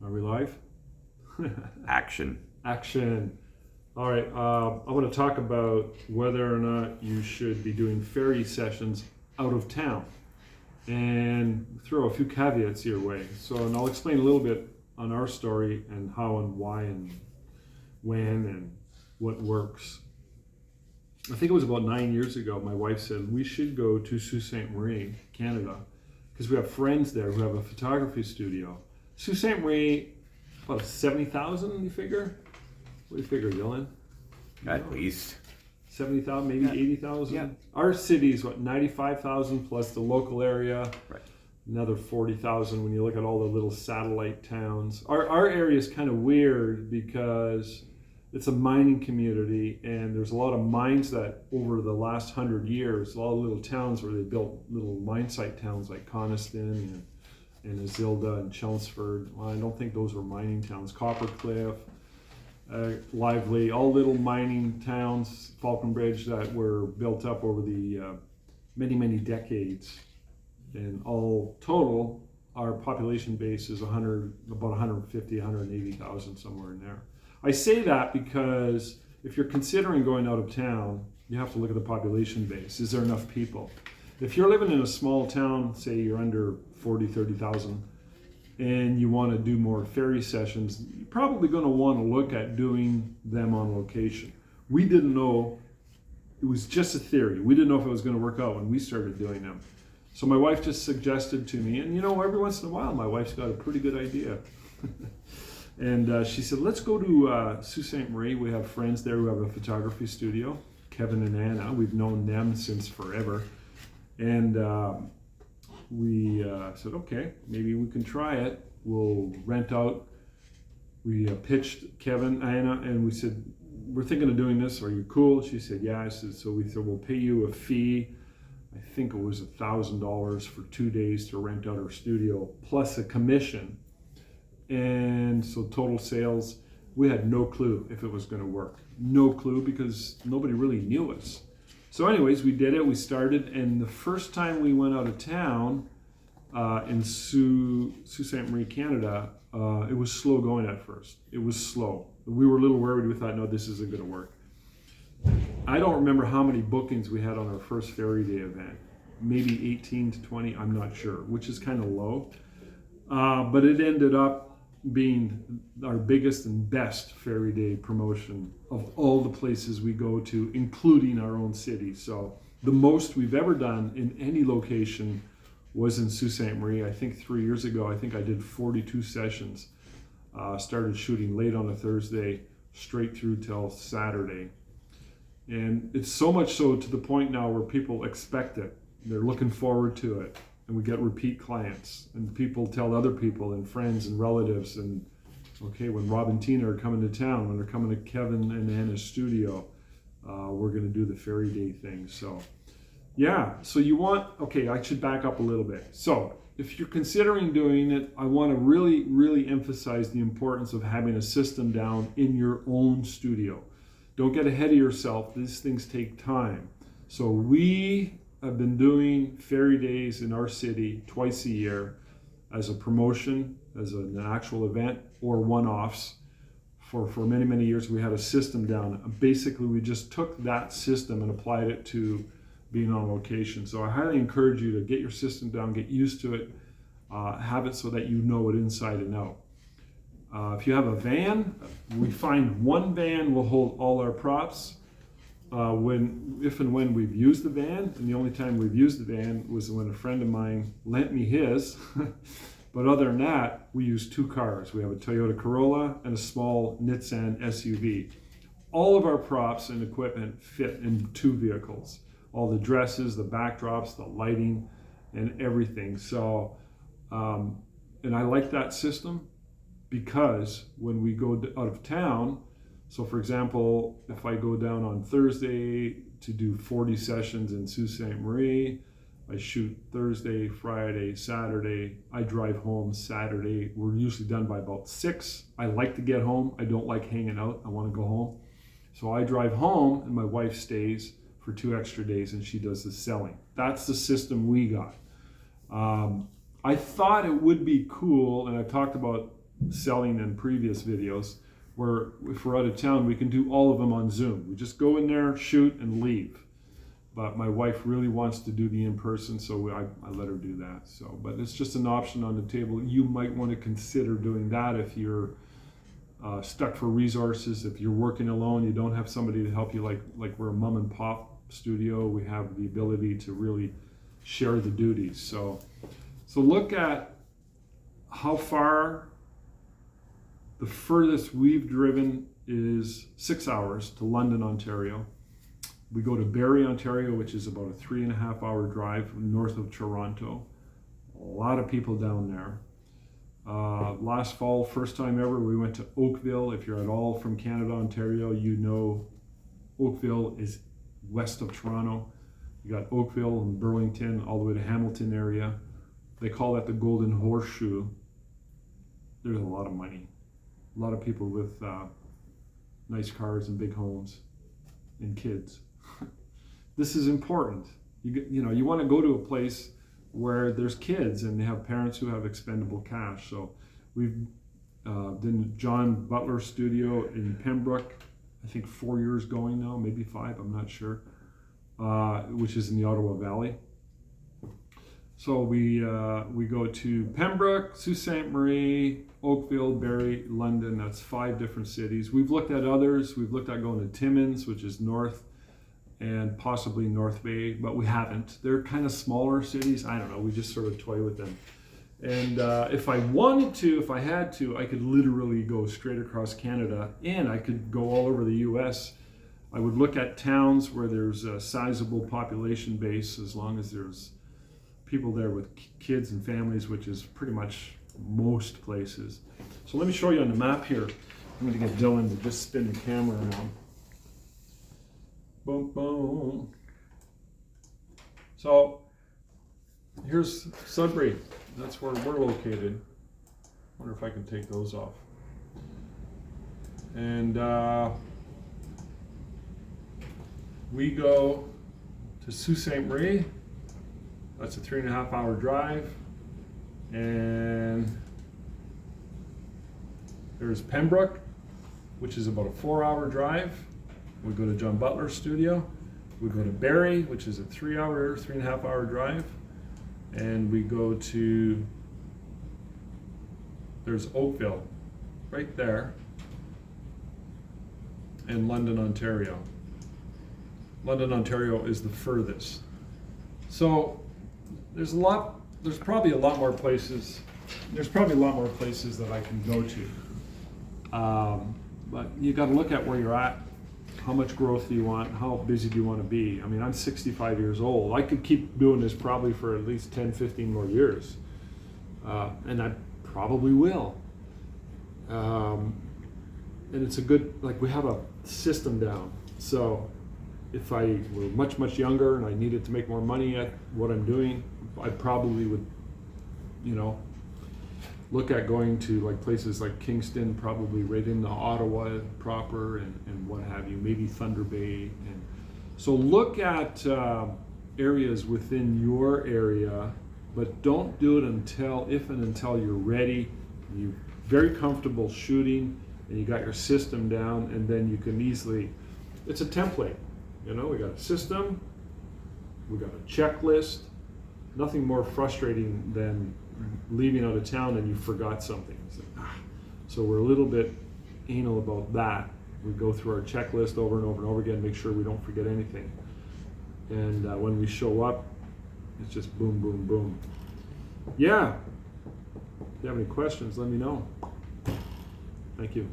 Are we live? Action. Action. All right. I want to talk about whether or not you should be doing ferry sessions out of town and throw a few caveats your way. So, and I'll explain a little bit on our story and how and why and when and what works. I think it was about 9 years ago, my wife said, we should go to Sault Ste. Marie, Canada, because we have friends there who have a photography studio. Sault Ste. Marie, about 70,000, you figure? What do you figure, Dylan? At least. 70,000, maybe 80,000? Yeah. Our city is, 95,000 plus the local area. Right. Another 40,000 when you look at all the little satellite towns. Our area is kind of weird because it's a mining community, and there's a lot of mines that over the last 100 years, a lot of little towns where they built little mine site towns like Coniston and Isilda and Chelmsford. Well, I don't think those were mining towns. Coppercliff, Lively, all little mining towns, Falconbridge, that were built up over the many decades. And all total, our population base is about 150, 180,000, somewhere in there. I say that because if you're considering going out of town, you have to look at the population base. Is there enough people? If you're living in a small town, say you're under 40, 30,000, and you want to do more ferry sessions, you're probably going to want to look at doing them on location. We didn't know, it was just a theory. We didn't know if it was going to work out when we started doing them. So my wife just suggested to me, and every once in a while, my wife's got a pretty good idea. And she said, let's go to Sault Ste. Marie. We have friends there who have a photography studio, Kevin and Anna. We've known them since forever. And we said, okay, maybe we can try it. We'll rent out. We pitched Kevin, Anna, and we said, we're thinking of doing this. Are you cool? She said, yeah. I said, so we said, we'll pay you a fee. I think it was $1,000 for 2 days to rent out our studio, plus a commission. And so total sales, we had no clue if it was going to work. No clue, because nobody really knew us. So anyways, we did it, we started, and the first time we went out of town in Sault Ste. Marie, Canada, it was slow going at first. It was slow. We were a little worried. We thought, no, this isn't going to work. I don't remember how many bookings we had on our first Ferry Day event. Maybe 18 to 20, I'm not sure, which is kind of low. But it ended up being our biggest and best Ferry Day promotion of all the places we go to, including our own city. So the most we've ever done in any location was in Sault Ste. Marie. I think 3 years ago, I think I did 42 sessions. Started shooting late on a Thursday, straight through till Saturday. And it's so much so to the point now where people expect it. They're looking forward to it. And we get repeat clients, and people tell other people and friends and relatives, and okay, when Rob and Tina are coming to town, when they're coming to Kevin and Anna's studio, we're going to do the Ferry Day thing. So yeah, so I should back up a little bit. So if you're considering doing it, I want to really emphasize the importance of having a system down in your own studio. Don't get ahead of yourself. These things take time. So I've been doing Ferry Days in our city twice a year as a promotion, as an actual event, or one-offs. For many years, we had a system down. Basically, we just took that system and applied it to being on location. So I highly encourage you to get your system down, get used to it, have it so that you know it inside and out. If you have a van, we find one van will hold all our props. If and when we've used the van, and the only time we've used the van was when a friend of mine lent me his. But other than that, we use two cars. We have a Toyota Corolla and a small Nissan SUV. All of our props and equipment fit in two vehicles. All the dresses, the backdrops, the lighting, and everything. So, and I like that system because when we go out of town, so for example, if I go down on Thursday to do 40 sessions in Sault Ste. Marie, I shoot Thursday, Friday, Saturday. I drive home Saturday. We're usually done by about 6. I like to get home. I don't like hanging out. I want to go home. So I drive home and my wife stays for 2 extra days and she does the selling. That's the system we got. I thought it would be cool, and I've talked about selling in previous videos, where if we're out of town, we can do all of them on Zoom. We just go in there, shoot, and leave. But my wife really wants to do the in-person, so I let her do that. So, but it's just an option on the table. You might want to consider doing that if you're stuck for resources. If you're working alone, you don't have somebody to help you. Like we're a mom and pop studio, we have the ability to really share the duties. So look at how far. The furthest we've driven is 6 hours to London, Ontario. We go to Barrie, Ontario, which is about a 3.5 hour drive north of Toronto. A lot of people down there. Last fall, first time ever, we went to Oakville. If you're at all from Canada, Ontario, you know Oakville is west of Toronto. You got Oakville and Burlington, all the way to Hamilton area. They call that the Golden Horseshoe. There's a lot of money. A lot of people with nice cars and big homes and kids. This is important. You want to go to a place where there's kids and they have parents who have expendable cash. So we've done John Butler Studio in Pembroke, I think 4 years going now, maybe 5, I'm not sure, which is in the Ottawa Valley. So we go to Pembroke, Sault Ste. Marie, Oakville, Barrie, London. That's 5 different cities. We've looked at others. We've looked at going to Timmins, which is north, and possibly North Bay, but we haven't. They're kind of smaller cities. I don't know. We just sort of toy with them. And if I wanted to, if I had to, I could literally go straight across Canada, and I could go all over the U.S. I would look at towns where there's a sizable population base, as long as there's people there with kids and families, which is pretty much most places. So let me show you on the map here. I'm going to get Dylan to just spin the camera around. Boom, boom. So here's Sudbury. That's where we're located. Wonder if I can take those off. And we go to Sault Ste. Marie. That's a 3.5 hour drive. And there's Pembroke, which is about a 4 hour drive. We go to John Butler Studio. We go to Barrie, which is a 3.5 hour drive. And we go to, there's Oakville, right there, and London, Ontario. London, Ontario is the furthest. So there's probably a lot more places that I can go to. But you got to look at where you're at. How much growth do you want? How busy do you want to be? I mean, I'm 65 years old. I could keep doing this probably for at least 10, 15 more years. And I probably will. And it's a good, like, we have a system down. So if I were much, much younger and I needed to make more money at what I'm doing, I probably would, look at going to like places like Kingston, probably right into Ottawa proper, and what have you, maybe Thunder Bay. And so look at areas within your area, but don't do it until you're ready, you're very comfortable shooting, and you got your system down, and then you can easily, it's a template. We got a system, we got a checklist. Nothing more frustrating than leaving out of town and you forgot something. So we're a little bit anal about that. We go through our checklist over and over and over again, make sure we don't forget anything. And when we show up, it's just boom, boom, boom. Yeah. If you have any questions, let me know. Thank you.